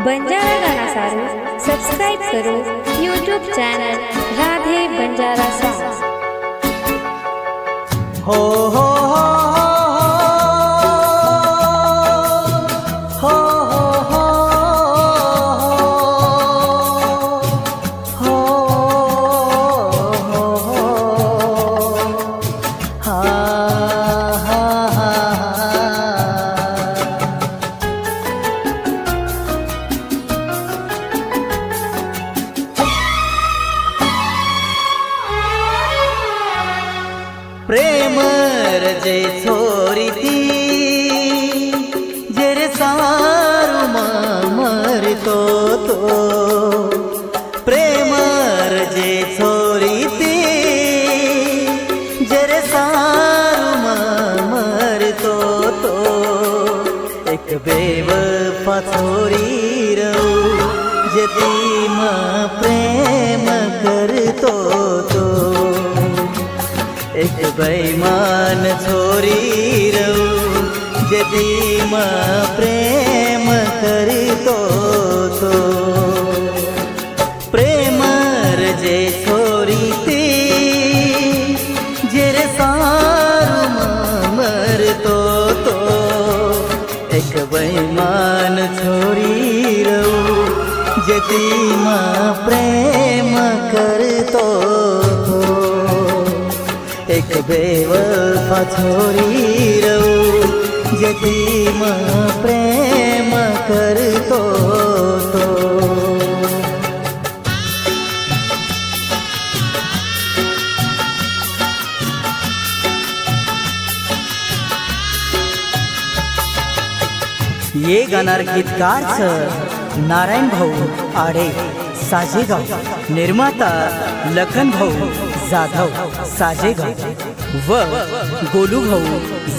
બંજારા ગાના સારું સબસ્ક્રાઇબ કરો YouTube channel Radhe Banjara songs. हो हो हो हो हो हा हा प्रेम रजे छोरी थी जेरे सारू मर तो प्रेम रजे छोरी थी जेरे सारू मर तो एक बेवफा छोरी रहूं जदी प्रेम करतो तो एक बेईमान छोरी रहूं जदी प्रेम करतो तो प्रेम रजे छोरी थी जेरे सारू मरतो तो एक बेईमान छोरी रहूं जदी प्रेम करतो तो एक बेवफा छोरी रहूं जदी प्रेम करतो तो ये गाणार गीतकार नारायण भाऊ आडे साजेगाव, निर्माता लखन भाऊ जाधव साजेगाव व गोलू भाऊ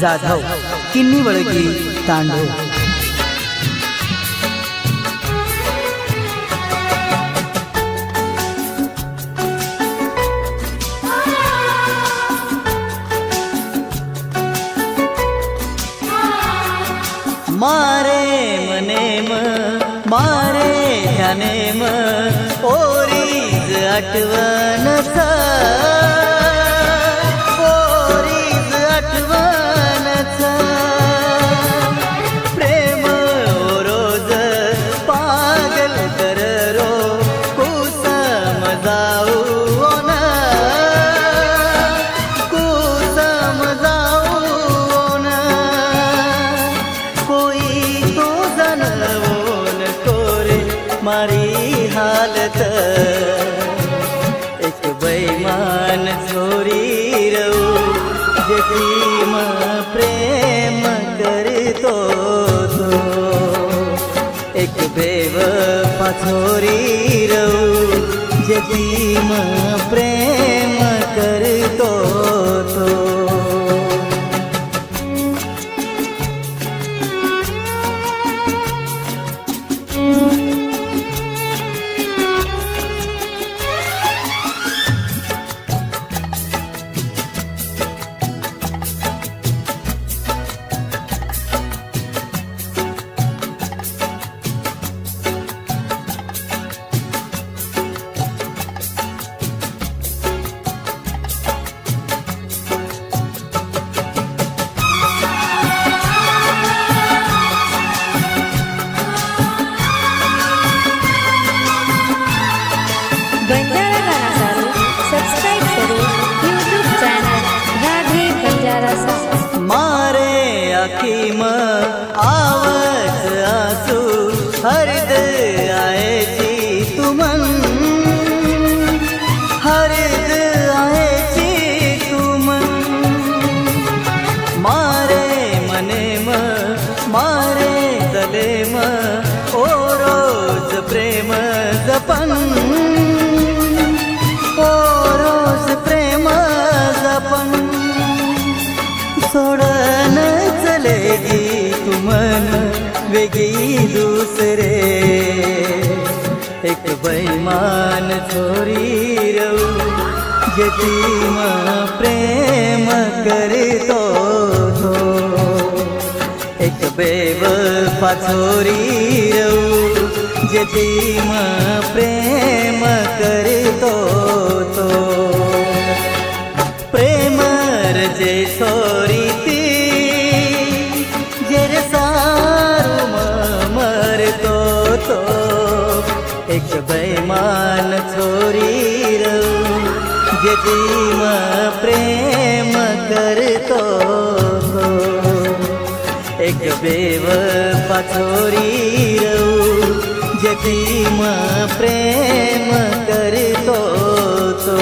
जाधव किन्नी वळगी तांडव. मारे मने मारे ध्याने ओरीज आठवण ओरीज आठवण प्रेम रोज पागल कररो कुसम जाऊ कुसम जाऊ कोई तो जनवोन कोरे मारी हालत एक बेईमान छोरी रहूं जदी प्रेम करतो तो एक बेवफा छोरी रहूं जदी प्रेम करतो तो બંજારા ગાના સારું સબસ્ક્રાઇબ કરો YouTube channel Radhe Banjara songs. मारे आखी आवत आंसू हरद आए जी तुमन हरद आए जी तुमन मारे मने मारे तले ओ रोज प्रेम जपन ओ रोज प्रेम जपन सोडन चलेगी तुमन वेगी दूसरे एक बेईमान छोरी रहूं जदी प्रेम करतो तो एक बेवफा छोरी रहूं जेथी प्रेम करतो तो प्रेम रजे सोरीती जेर सारू मरतो तो एक बेईमान छोरी रऊ जेथी प्रेम करतो तो एक बेवफा छोरी रऊ जेथी प्रेम करतो तो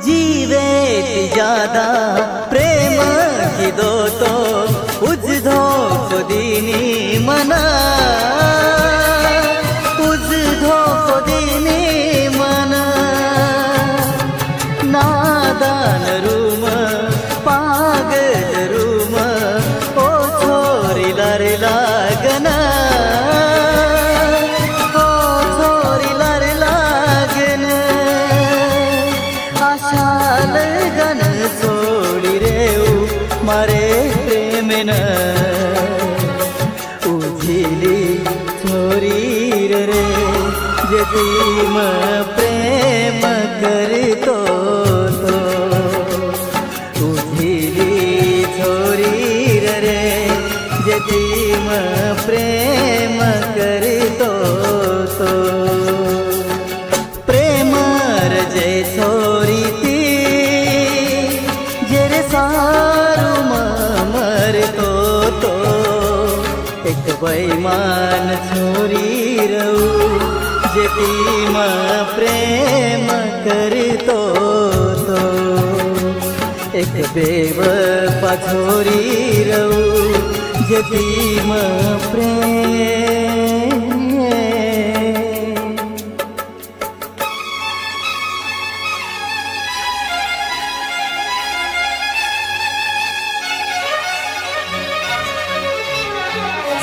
जीवे ती ज्यादा प्रेम किदो तो उजधो खुदीनी मना उजधो खुदीनी मना नादान रूम पागल रूम ओ छोरी लारे लागना ओ छोरी लारे लागना आशाल गन छोड़ी रेऊ मारे प्रेमन उझिली छोरी रे जेथी प्रेम करतो तो उझिली छोरी रे जेथी प्रेम करतो तो प्रेम रजे छोरी ती जेरे सारू मरतो तो एक बेईमान छोरी रऊ जेथी प्रेम करतो तो एक बेवफा छोरी रऊ जेथी प्रेम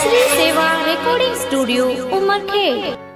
श्री सेवा रेकॉर्डिंग स्टुडिओ उमरखेड.